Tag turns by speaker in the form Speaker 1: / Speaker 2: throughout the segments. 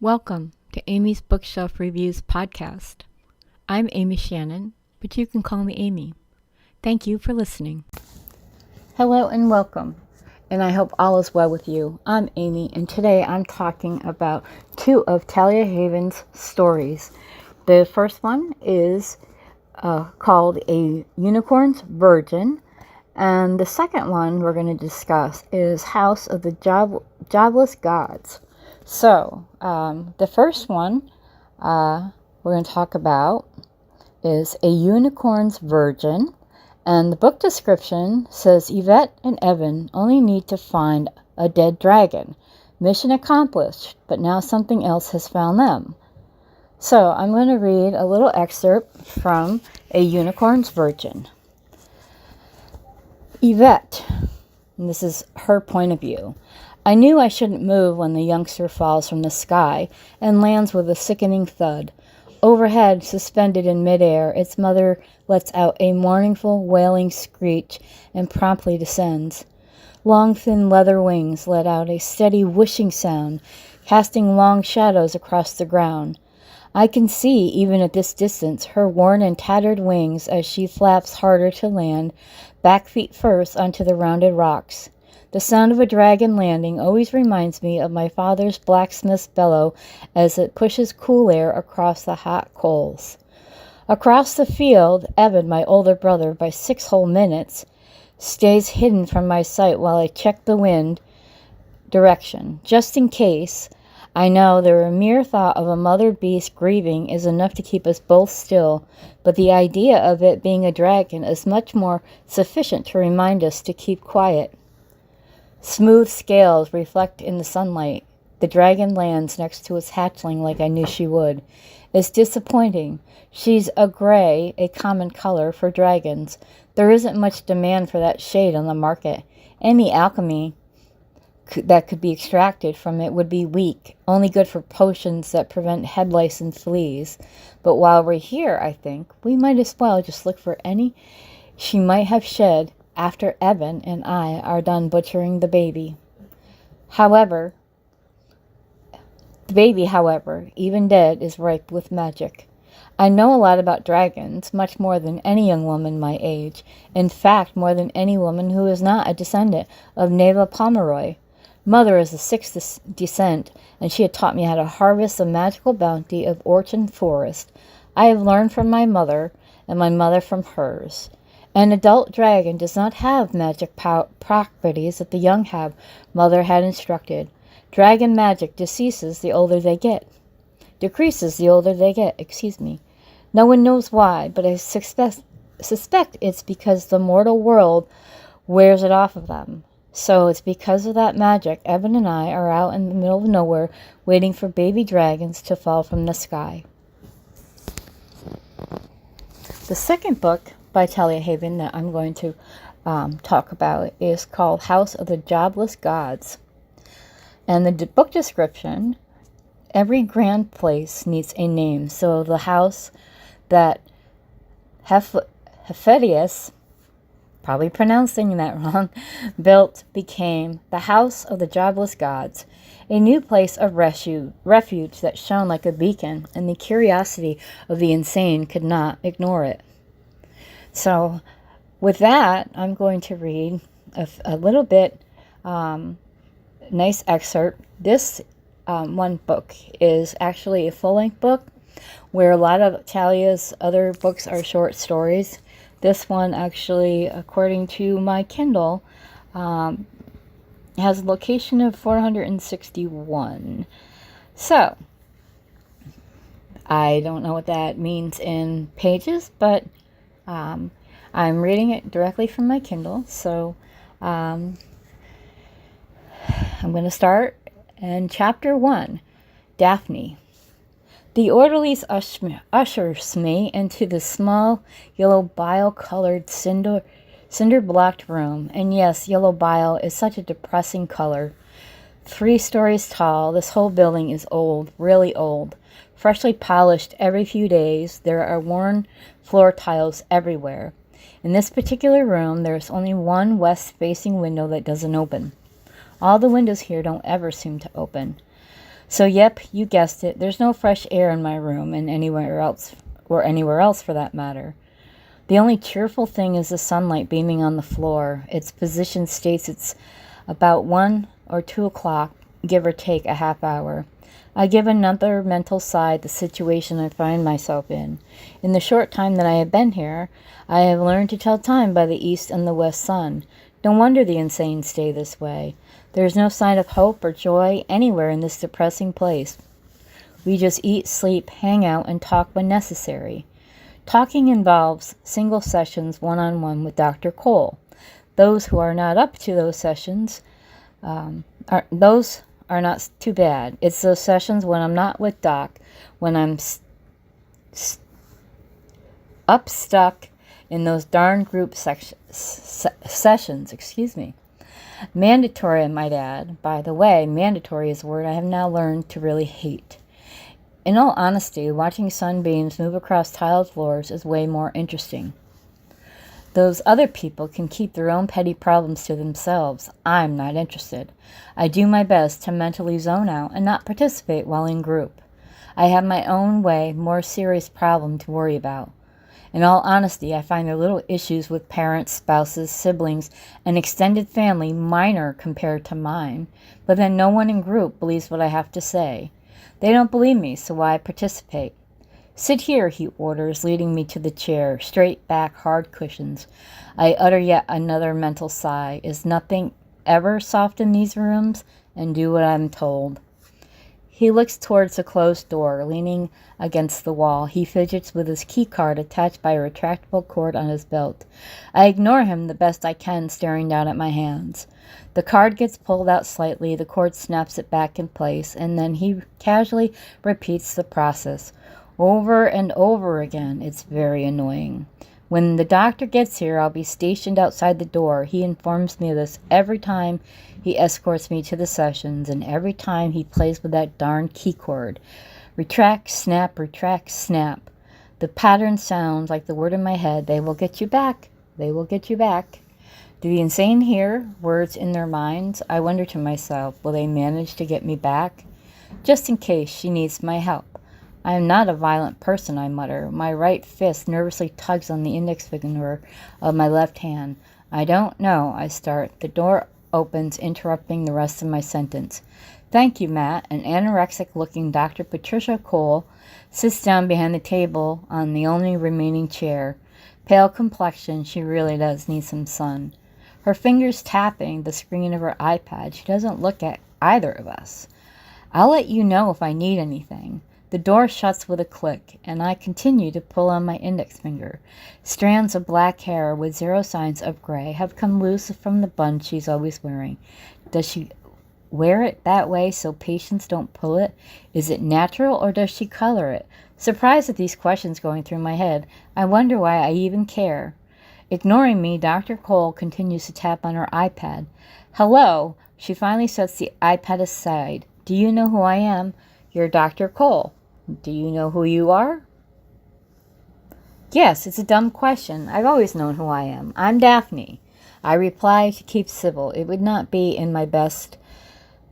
Speaker 1: Welcome to Amy's Bookshelf Reviews podcast. I'm Amy Shannon, but you can call me Amy. Thank you for listening. Hello and welcome, and I hope all is well with you. I'm Amy, and today I'm talking about two of Talia Haven's stories. The first one is called A Unicorn's Virgin, and the second one we're going to discuss is House of the Jobless Gods. So, the first one we're going to talk about is A Unicorn's Virgin, and the book description says Yvette and Evan only need to find a dead dragon. Mission accomplished, but now something else has found them. So, I'm going to read a little excerpt from A Unicorn's Virgin. Yvette, and this is her point of view. I knew I shouldn't move when the youngster falls from the sky and lands with a sickening thud. Overhead, suspended in midair, its mother lets out a mournful, wailing screech and promptly descends. Long, thin leather wings let out a steady whooshing sound, casting long shadows across the ground. I can see, even at this distance, her worn and tattered wings as she flaps harder to land, back feet first onto the rounded rocks. The sound of a dragon landing always reminds me of my father's blacksmith's bellow as it pushes cool air across the hot coals. Across the field, Evan, my older brother, by 6 whole minutes, stays hidden from my sight while I check the wind direction. Just in case, I know the mere thought of a mother beast grieving is enough to keep us both still, but the idea of it being a dragon is much more sufficient to remind us to keep quiet. Smooth scales reflect in the sunlight. The dragon lands next to its hatchling like I knew she would. It's disappointing. She's a gray, a common color for dragons. There isn't much demand for that shade on the market. Any alchemy that could be extracted from it would be weak, only good for potions that prevent head lice and fleas. But while we're here, I think, we might as well just look for any she might have shed after Evan and I are done butchering the baby. However, even dead, is ripe with magic. I know a lot about dragons, much more than any young woman my age. In fact, more than any woman who is not a descendant of Neva Pomeroy. Mother is the 6th descent, and she had taught me how to harvest the magical bounty of orchard forest. I have learned from my mother, and my mother from hers. An adult dragon does not have magic properties that the young have, Mother had instructed. Dragon magic decreases the older they get. No one knows why, but I suspect it's because the mortal world wears it off of them. So it's because of that magic Evan and I are out in the middle of nowhere waiting for baby dragons to fall from the sky. The second book by Talia Haven that I'm going to talk about is called House of the Jobless Gods. And the book description, every grand place needs a name. So the house that Hephaestus, probably pronouncing that wrong, built became the House of the Jobless Gods, a new place of refuge that shone like a beacon, and the curiosity of the insane could not ignore it. So, with that, I'm going to read a little bit, nice excerpt. This one book is actually a full-length book, where a lot of Talia's other books are short stories. This one actually, according to my Kindle, has a location of 461. So, I don't know what that means in pages, but I'm reading it directly from my Kindle, so I'm going to start in Chapter 1, Daphne. The orderlies ushers me into the small, yellow bile-colored, cinder-blocked room, and yes, yellow bile is such a depressing color. 3 stories tall, this whole building is old, really old. Freshly polished every few days, there are worn floor tiles everywhere. In this particular room, there is only one west-facing window that doesn't open. All the windows here don't ever seem to open. So, yep, you guessed it. There's no fresh air in my room and anywhere else, or anywhere else for that matter. The only cheerful thing is the sunlight beaming on the floor. Its position states it's about 1 or 2 o'clock, give or take a half hour. I give another mental sigh at the situation I find myself in. In the short time that I have been here, I have learned to tell time by the east and the west sun. No wonder the insane stay this way. There is no sign of hope or joy anywhere in this depressing place. We just eat, sleep, hang out, and talk when necessary. Talking involves single sessions one-on-one with Dr. Cole. Those who are not up to those sessions are not too bad. It's those sessions when I'm not with Doc, when I'm stuck in those darn group sessions. Mandatory, I might add. By the way, mandatory is a word I have now learned to really hate. In all honesty, watching sunbeams move across tiled floors is way more interesting. Those other people can keep their own petty problems to themselves. I'm not interested. I do my best to mentally zone out and not participate while in group. I have my own way, more serious problem to worry about. In all honesty, I find their little issues with parents, spouses, siblings, and extended family minor compared to mine, but then no one in group believes what I have to say. They don't believe me, so why participate? Sit here, he orders, leading me to the chair, straight back, hard cushions. I utter yet another mental sigh. Is nothing ever soft in these rooms? And do what I'm told. He looks towards the closed door, leaning against the wall. He fidgets with his key card attached by a retractable cord on his belt. I ignore him the best I can, staring down at my hands. The card gets pulled out slightly, the cord snaps it back in place, and then he casually repeats the process. Over and over again. It's very annoying. When the doctor gets here, I'll be stationed outside the door. He informs me of this every time he escorts me to the sessions, and every time he plays with that darn key cord. Retract, snap, retract, snap. The pattern sounds like the word in my head, they will get you back. They will get you back. Do the insane hear words in their minds? I wonder to myself, will they manage to get me back? Just in case she needs my help. I am not a violent person, I mutter. My right fist nervously tugs on the index finger of my left hand. I don't know, I start. The door opens, interrupting the rest of my sentence. Thank you, Matt. An anorexic-looking Dr. Patricia Cole sits down behind the table on the only remaining chair. Pale complexion, she really does need some sun. Her fingers tapping the screen of her iPad. She doesn't look at either of us. I'll let you know if I need anything. The door shuts with a click, and I continue to pull on my index finger. Strands of black hair with zero signs of gray have come loose from the bun she's always wearing. Does she wear it that way so patients don't pull it? Is it natural, or does she color it? Surprised at these questions going through my head, I wonder why I even care. Ignoring me, Dr. Cole continues to tap on her iPad. Hello. She finally sets the iPad aside. Do you know who I am? You're Dr. Cole. Do you know who you are? Yes, it's a dumb question. I've always known who I am. I'm Daphne. I reply to keep civil. It would not be in my best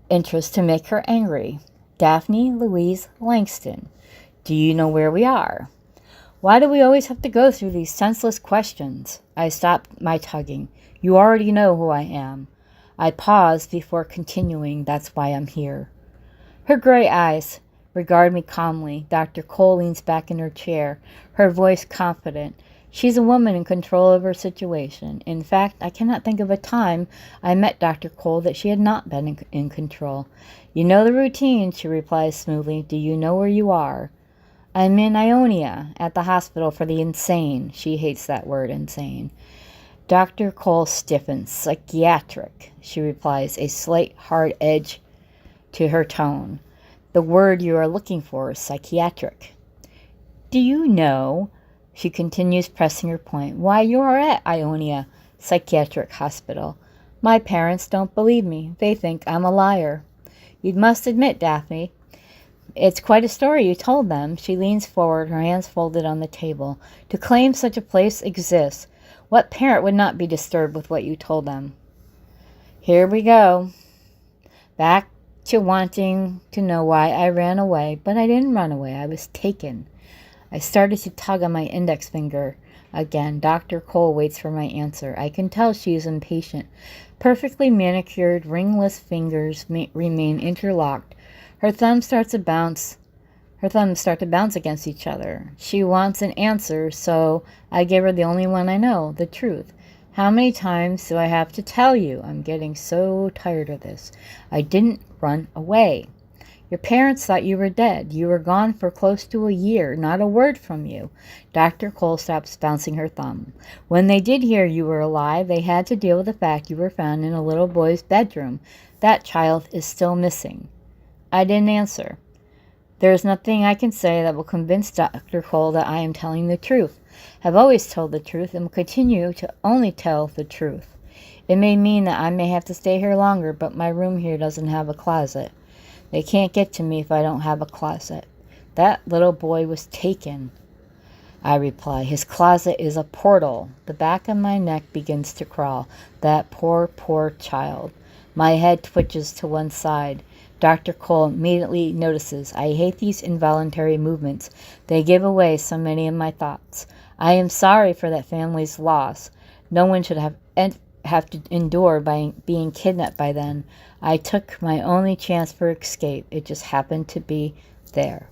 Speaker 1: interest to make her angry. Daphne Louise Langston. Do you know where we are? Why do we always have to go through these senseless questions? I stop my tugging. You already know who I am. I pause before continuing. That's why I'm here. Her gray eyes regard me calmly. Dr. Cole leans back in her chair, her voice confident. She's a woman in control of her situation. In fact, I cannot think of a time I met Dr. Cole that she had not been in control. You know the routine, she replies smoothly. Do you know where you are? I'm in Ionia, at the hospital for the insane. She hates that word, insane. Dr. Cole stiffens. Psychiatric, she replies, a slight hard edge to her tone. The word you are looking for is psychiatric. Do you know, she continues, pressing her point, why you are at Ionia Psychiatric Hospital? My parents don't believe me. They think I'm a liar. You must admit, Daphne, it's quite a story you told them. She leans forward, her hands folded on the table. To claim such a place exists, what parent would not be disturbed with what you told them? Here we go. Back to wanting to know why I ran away, but I didn't run away. I was taken. I started to tug on my index finger. Again, Dr. Cole waits for my answer. I can tell she is impatient. Perfectly manicured, ringless fingers remain interlocked. Her thumbs start to bounce against each other. She wants an answer, so I give her the only one I know, the truth. How many times do I have to tell you? I'm getting so tired of this. I didn't run away. Your parents thought you were dead. You were gone for close to a year. Not a word from you. Dr. Cole stops bouncing her thumb. When they did hear you were alive, they had to deal with the fact you were found in a little boy's bedroom. That child is still missing. I didn't answer. There is nothing I can say that will convince Dr. Cole that I am telling the truth. I've always told the truth and will continue to only tell the truth. It may mean that I may have to stay here longer, but my room here doesn't have a closet. They can't get to me if I don't have a closet. That little boy was taken. I reply, his closet is a portal. The back of my neck begins to crawl. That poor, poor child. My head twitches to one side. Dr. Cole immediately notices. I hate these involuntary movements. They give away so many of my thoughts. I am sorry for that family's loss. No one should have to endure by being kidnapped by them. I took my only chance for escape. It just happened to be there.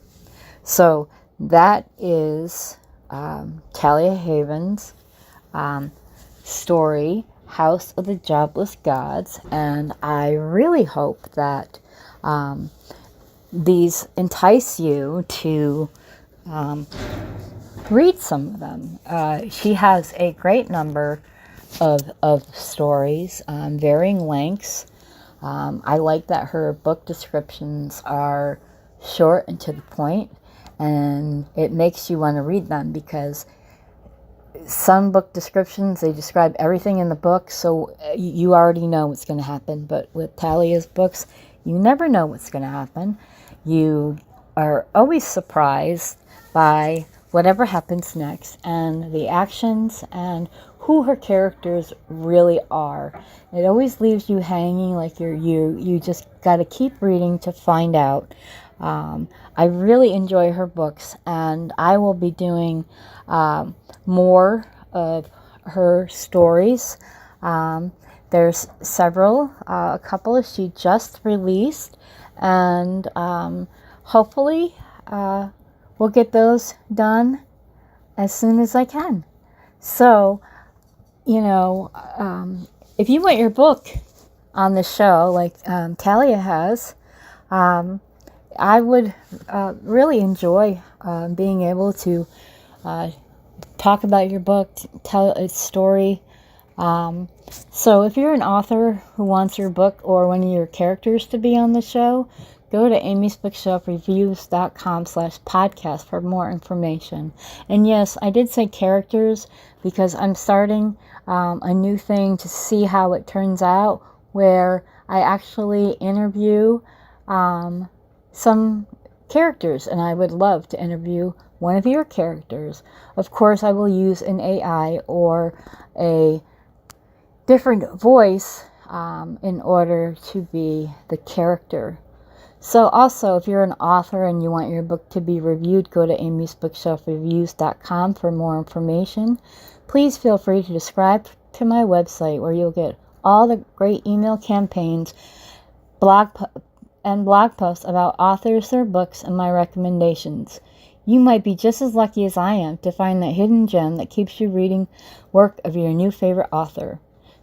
Speaker 1: So that is Talia Haven's story, House of the Jobless Gods, and I really hope that these entice you to read some of them. She has a great number of stories, varying lengths. I like that her book descriptions are short and to the point, and it makes you want to read them, because some book descriptions, they describe everything in the book, so you already know what's going to happen. But with Talia's books, you never know what's going to happen. You are always surprised by whatever happens next, and the actions, and who her characters really are. It always leaves you hanging, like you just got to keep reading to find out. I really enjoy her books, and I will be doing more of her stories. There's several, a couple she just released, and hopefully we'll get those done as soon as I can. So, if you want your book on the show, like Talia has, I would really enjoy being able to talk about your book, tell its story. So if you're an author who wants your book or one of your characters to be on the show, go to amysbookshelfreviews.com/podcast for more information. And yes, I did say characters because I'm starting a new thing to see how it turns out, where I actually interview some characters, and I would love to interview one of your characters. Of course, I will use an AI or a different voice in order to be the character. So also, if you're an author and you want your book to be reviewed, go to amysbookshelfreviews.com for more information. Please feel free to subscribe to my website, where you'll get all the great email campaigns, blog posts about authors, their books, and my recommendations. You might be just as lucky as I am to find that hidden gem that keeps you reading work of your new favorite author.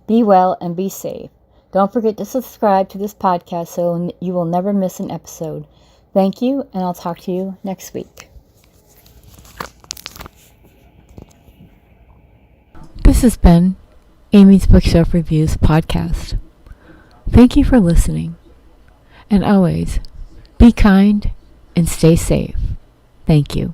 Speaker 1: Be well and be safe. Don't forget to subscribe to this podcast so you will never miss an episode. Thank you, and I'll talk to you next week. This has been Amy's Bookshelf Reviews podcast. Thank you for listening. And always, be kind and stay safe. Thank you.